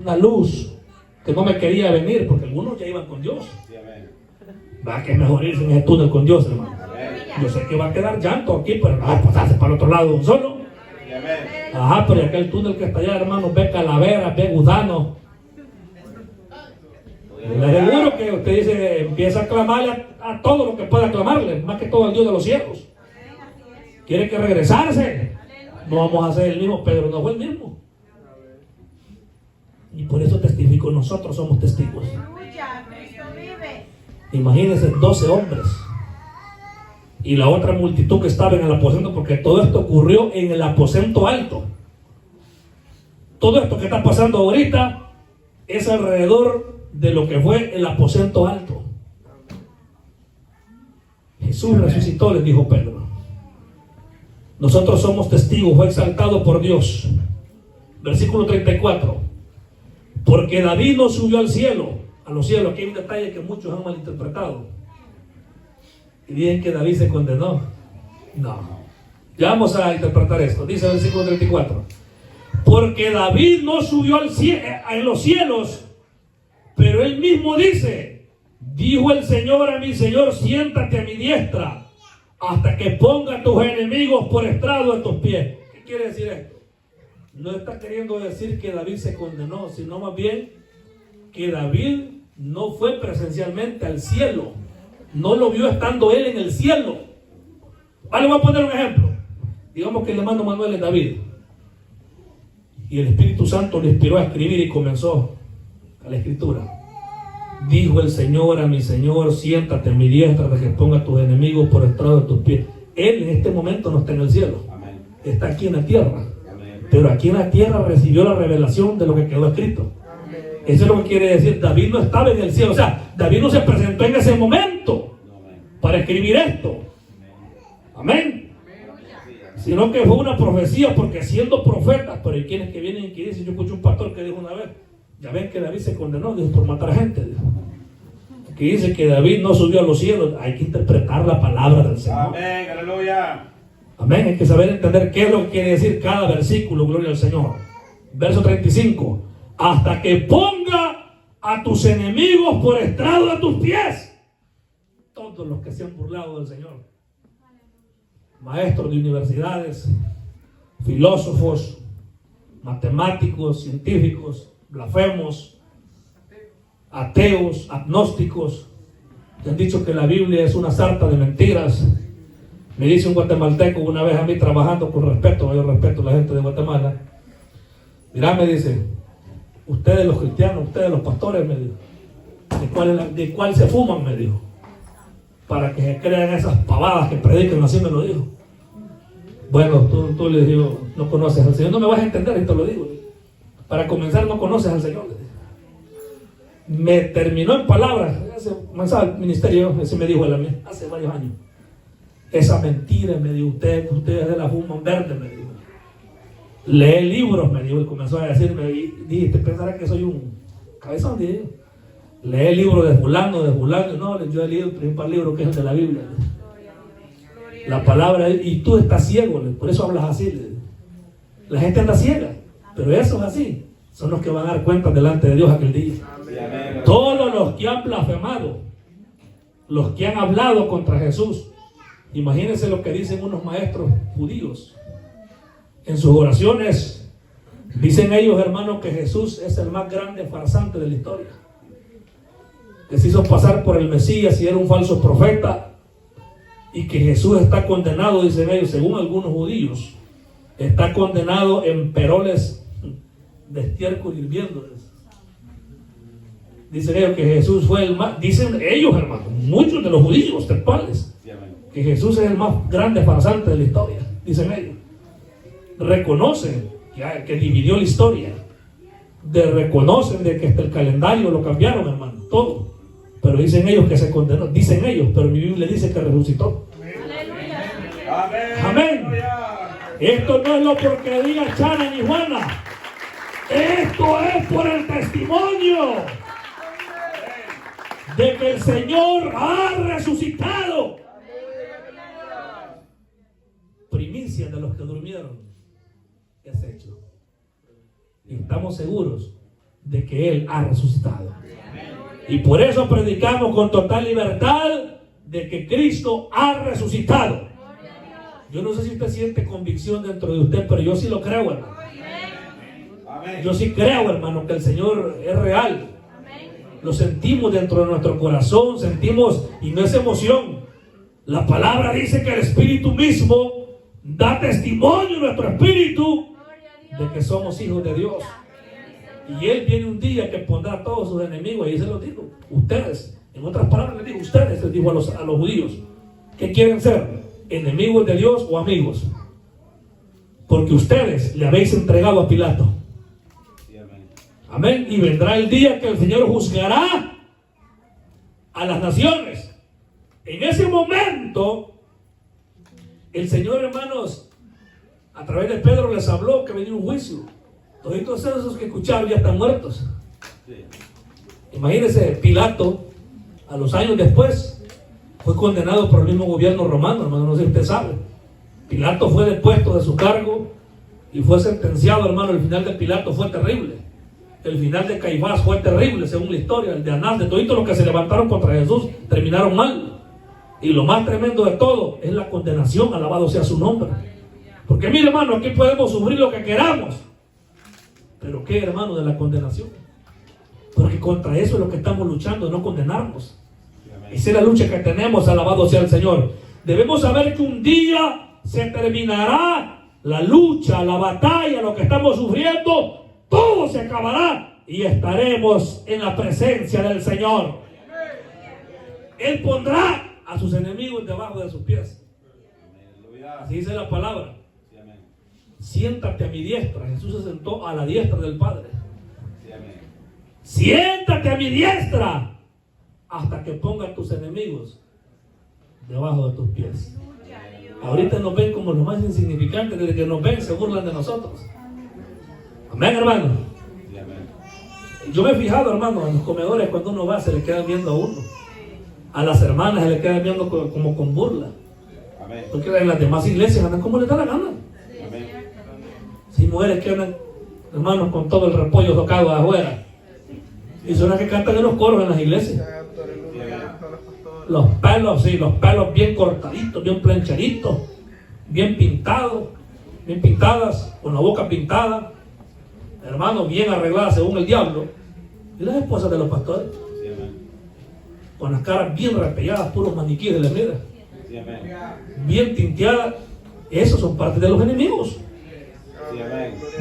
una luz que no me quería venir porque algunos ya iban con Dios. Va, que es mejor irse en ese túnel con Dios, hermano. Yo sé que va a quedar llanto aquí, pero no va a pasarse para el otro lado un solo. Ajá, pero aquel túnel que está allá, hermano, ve calaveras, ve gusanos. Le aseguro que usted dice, empieza a clamarle a todo lo que pueda clamarle, más que todo al Dios de los cielos. Quiere que regresarse. No vamos a ser el mismo. Pedro no fue el mismo. Y por eso testifico, nosotros somos testigos. Imagínense 12 hombres y la otra multitud que estaba en el aposento, porque todo esto ocurrió en el aposento alto. Todo esto que está pasando ahorita es alrededor de lo que fue el aposento alto. Jesús resucitó, les dijo Pedro. Nosotros somos testigos, fue exaltado por Dios. Versículo 34. Porque David no subió al cielo, a los cielos. Aquí hay un detalle que muchos han malinterpretado. Y dicen que David se condenó. No. Ya vamos a interpretar esto. Dice el versículo 34. Porque David no subió al cielo, en los cielos, pero él mismo dice, dijo el Señor a mi Señor, siéntate a mi diestra, hasta que ponga a tus enemigos por estrado de tus pies. ¿Qué quiere decir esto? No está queriendo decir que David se condenó, sino más bien que David no fue presencialmente al cielo. No lo vio estando él en el cielo. Vale, voy a poner un ejemplo. Digamos que el hermano Manuel es David. Y el Espíritu Santo le inspiró a escribir y comenzó a la escritura. Dijo el Señor a mi Señor, siéntate en mi diestra hasta que ponga a tus enemigos por estrado de tus pies. Él en este momento no está en el cielo. Amén. Está aquí en la tierra. Amén. Pero aquí en la tierra recibió la revelación de lo que quedó escrito. Amén. Eso es lo que quiere decir. David no estaba en el cielo. O sea, David no se presentó en ese momento para escribir esto. Amén. Sino que fue una profecía, porque siendo profetas, pero hay quienes que vienen y que dicen, yo escuché un pastor que dijo una vez, ya ven que David se condenó, dijo, por matar gente, dijo. Que dice que David no subió a los cielos. Hay que interpretar la palabra del Señor. Amén, aleluya. Amén, hay que saber entender qué es lo que quiere decir cada versículo, gloria al Señor. Verso 35, hasta que ponga a tus enemigos por estrado de tus pies. Todos los que se han burlado del Señor, maestros de universidades, filósofos, matemáticos, científicos, blasfemos, ateos, agnósticos, que han dicho que la Biblia es una sarta de mentiras. Me dice un guatemalteco una vez a mí, trabajando con respeto, yo respeto a la gente de Guatemala. Mirá, me dice, ustedes los cristianos, ustedes los pastores, me dijo, ¿de cuál se fuman? Me dijo, para que se crean esas pavadas que predican, así me lo dijo. Bueno, tú le digo, no conoces al Señor, no me vas a entender y te lo digo. Para comenzar, no conoces al Señor. Me terminó en palabras, ese ministerio, ese me dijo él a mí, hace varios años. Esa mentira, me dijo, ustedes de la fuman verde, me dijo. Lee libros, me dijo, y comenzó a decirme, y dije, ¿te pensarás que soy un cabezón? Dije, lee libros de fulano, no, yo he leído el principal libro que es el de la Biblia. La palabra, y tú estás ciego, por eso hablas así. La gente anda ciega, pero eso es así. Son los que van a dar cuenta delante de Dios aquel día. Todos los que han blasfemado, los que han hablado contra Jesús. Imagínense lo que dicen unos maestros judíos en sus oraciones. Dicen ellos, hermanos, que Jesús es el más grande farsante de la historia, que se hizo pasar por el Mesías y era un falso profeta, y que Jesús está condenado, dicen ellos, según algunos judíos, está condenado en peroles de estiércol hirviendo. Dicen ellos que Jesús fue el más, dicen ellos, hermanos, muchos de los judíos textuales, que Jesús es el más grande farsante de la historia, dicen ellos. Reconocen que dividió la historia, reconocen de que hasta el calendario lo cambiaron, hermano, todo. Pero dicen ellos que se condenó, dicen ellos, pero mi Biblia dice que resucitó. Amén. Amén. Esto no es lo porque diga Chana ni Juana. Esto es por el testimonio de que el Señor ha resucitado. primicia de los que durmieron es hecho. Y estamos seguros de que Él ha resucitado. Y por eso predicamos con total libertad de que Cristo ha resucitado. Yo no sé si usted siente convicción dentro de usted, pero yo sí lo creo, hermano. Yo sí creo, hermano, que el Señor es real. Lo sentimos dentro de nuestro corazón, sentimos, y no es emoción. La palabra dice que el Espíritu mismo da testimonio en nuestro espíritu de que somos hijos de Dios. Y Él viene un día que pondrá a todos sus enemigos, y se los digo, ustedes, en otras palabras les digo, ustedes, les digo a los judíos, ¿qué quieren ser? ¿Enemigos de Dios o amigos? Porque ustedes le habéis entregado a Pilato. Amén. Y vendrá el día que el Señor juzgará a las naciones. En ese momento, el Señor, hermanos, a través de Pedro les habló que venía un juicio. Todos esos que escucharon ya están muertos. Imagínense, Pilato, a los años después, fue condenado por el mismo gobierno romano, hermano, no sé si usted sabe. Pilato fue depuesto de su cargo y fue sentenciado, hermano. El final de Pilato fue terrible. El final de Caifás fue terrible, según la historia. El de Anás, de todos los que se levantaron contra Jesús, terminaron mal. Y lo más tremendo de todo es la condenación, alabado sea su nombre. Porque mire, hermano, aquí podemos sufrir lo que queramos. Pero ¿qué, hermano, de la condenación? Porque contra eso es lo que estamos luchando, no condenarnos. Esa es la lucha que tenemos, alabado sea el Señor. Debemos saber que un día se terminará la lucha, la batalla, lo que estamos sufriendo. Todo se acabará y estaremos en la presencia del Señor. Él pondrá a sus enemigos debajo de sus pies. Así dice la palabra. Siéntate a mi diestra. Jesús se sentó a la diestra del Padre. Siéntate a mi diestra hasta que ponga a tus enemigos debajo de tus pies. Ahorita nos ven como los más insignificantes. Desde que nos ven se burlan de nosotros. Amén, hermano. Yo me he fijado, hermano, en los comedores, cuando uno va, se le quedan viendo a uno. A las hermanas se le quedan viendo como con burla. Porque en las demás iglesias andan como les da la gana. Si mujeres que andan, hermanos, con todo el repollo tocado afuera. Y son las que cantan en los coros en las iglesias. Los pelos, sí, los pelos bien cortaditos, bien planchaditos, bien pintados, bien pintadas, con la boca pintada. Hermanos, bien arregladas según el diablo. Y las esposas de los pastores, con las caras bien repelladas, puros maniquíes de la vida, bien tinteadas. Esos son parte de los enemigos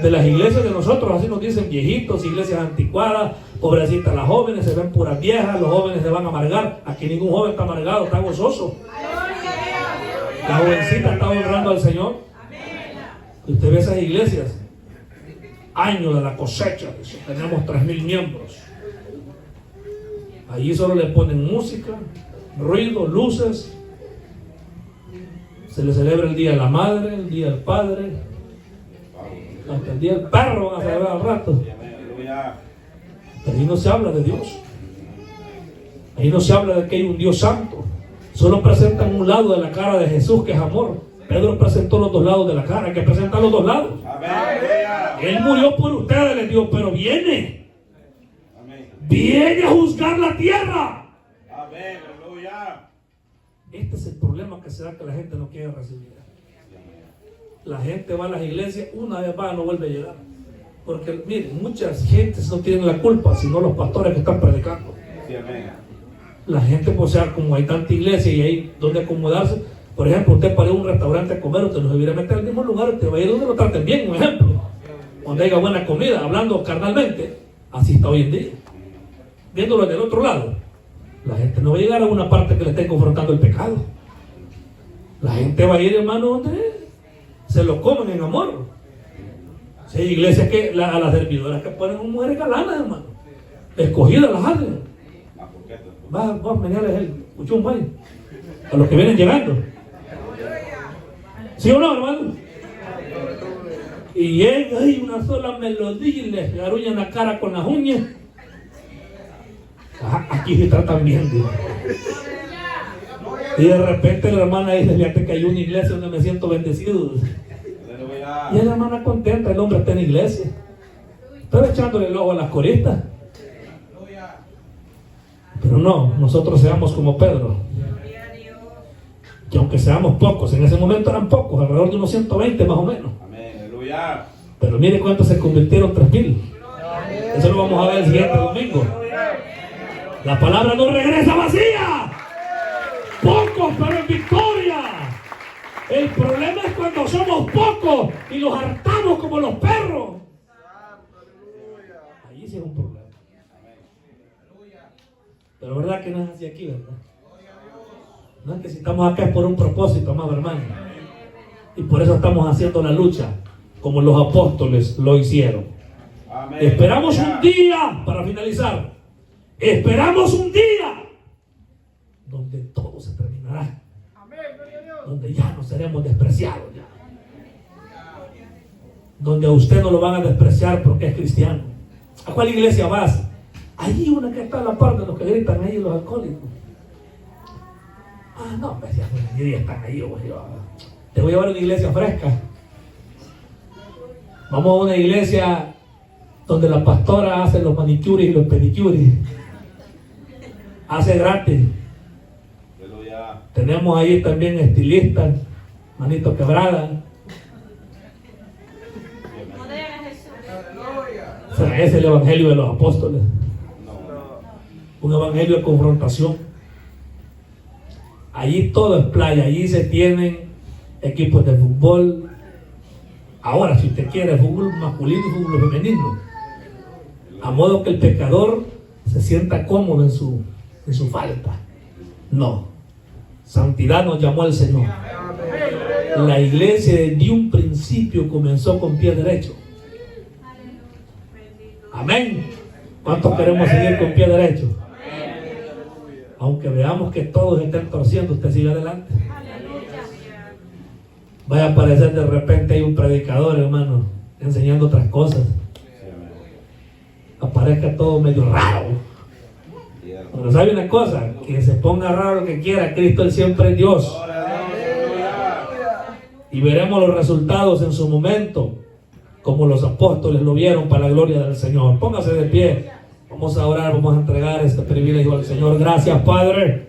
de las iglesias de nosotros. Así nos dicen viejitos, iglesias anticuadas, pobrecitas las jóvenes, se ven puras viejas, los jóvenes se van a amargar. Aquí ningún joven está amargado, está gozoso. La jovencita está honrando al Señor. Usted ve esas iglesias, año de la cosecha, tenemos 3,000 miembros. Allí solo le ponen música, ruido, luces. Se le celebra el día de la madre, el día del padre, hasta el día del perro van a celebrar al rato. Pero ahí no se habla de Dios. Ahí no se habla de que hay un Dios santo. Solo presentan un lado de la cara de Jesús, que es amor. Pedro presentó los dos lados de la cara. Hay que presentar los dos lados. Él murió por ustedes, les dijo, pero viene. Viene a juzgar la tierra. Este es el problema que se da, que la gente no quiere recibir. La gente va a las iglesias, una vez va, no vuelve a llegar. Porque, miren, muchas gentes no tienen la culpa, sino los pastores que están predicando. La gente, pues, o sea, como hay tanta iglesia y hay donde acomodarse. Por ejemplo, usted para ir a un restaurante a comer, usted no se debería meter al mismo lugar, usted va a ir donde lo traten bien, un ejemplo. Donde haya buena comida, hablando carnalmente. Así está hoy en día. Viéndolo del otro lado, la gente no va a llegar a una parte que le esté confrontando el pecado. La gente va a ir, hermano, donde se lo comen en amor. Si hay iglesias que a las servidoras que ponen mujeres galanas, hermano, escogidas las hacen. Vamos a menearles el cuchumbo ahí a los que vienen llegando. ¿Sí o no, hermano? Y llega ahí una sola melodía y les garullan la cara con las uñas. Aquí se tratan bien, Dios. Y de repente la hermana dice, fíjate que hay una iglesia donde me siento bendecido. Aleluya. Y la hermana contenta, el hombre está en la iglesia. Pero echándole el ojo a las coristas. Pero no, nosotros seamos como Pedro. Que aunque seamos pocos, en ese momento eran pocos, alrededor de unos 120 más o menos. Amén. Aleluya. Pero mire cuántos se convirtieron, 3,000. Eso lo vamos a ver el siguiente domingo. La palabra no regresa vacía. Pocos, pero en victoria. El problema es cuando somos pocos y los hartamos como los perros. Ahí sí es un problema. Pero verdad que no es así aquí, ¿verdad? No es que si estamos acá es por un propósito, amado hermano. Y por eso estamos haciendo la lucha, como los apóstoles lo hicieron. Amén. Esperamos un día, para finalizar, esperamos un día donde todo se terminará. Donde ya no seremos despreciados. Ya. Donde a usted no lo van a despreciar porque es cristiano. ¿A cuál iglesia vas? Allí una que está a la par de los que gritan ahí, los alcohólicos. Ah, no, pues ya están ahí. Te voy a llevar a una iglesia fresca. Vamos a una iglesia donde la pastora hace los manicures y los pedicures. Hace gratis. Aleluya. Tenemos ahí también estilistas, manito quebrada. O sea, ese es el evangelio de los apóstoles. Un evangelio de confrontación. Allí todo es playa, allí se tienen equipos de fútbol. Ahora, si usted quiere, fútbol masculino y fútbol femenino. A modo que el pecador se sienta cómodo en su falta. No. Santidad nos llamó el Señor. La iglesia desde un principio comenzó con pie derecho. Amén. ¿Cuántos queremos seguir con pie derecho? Aunque veamos que todos estén torciendo, usted sigue adelante. Vaya a aparecer de repente hay un predicador, hermano, enseñando otras cosas. Aparezca todo medio raro. Pero sabe una cosa, que se ponga raro lo que quiera, Cristo él siempre es Dios. Y veremos los resultados en su momento, como los apóstoles lo vieron para la gloria del Señor. Póngase de pie. Vamos a orar, vamos a entregar este privilegio al Señor. Gracias, Padre.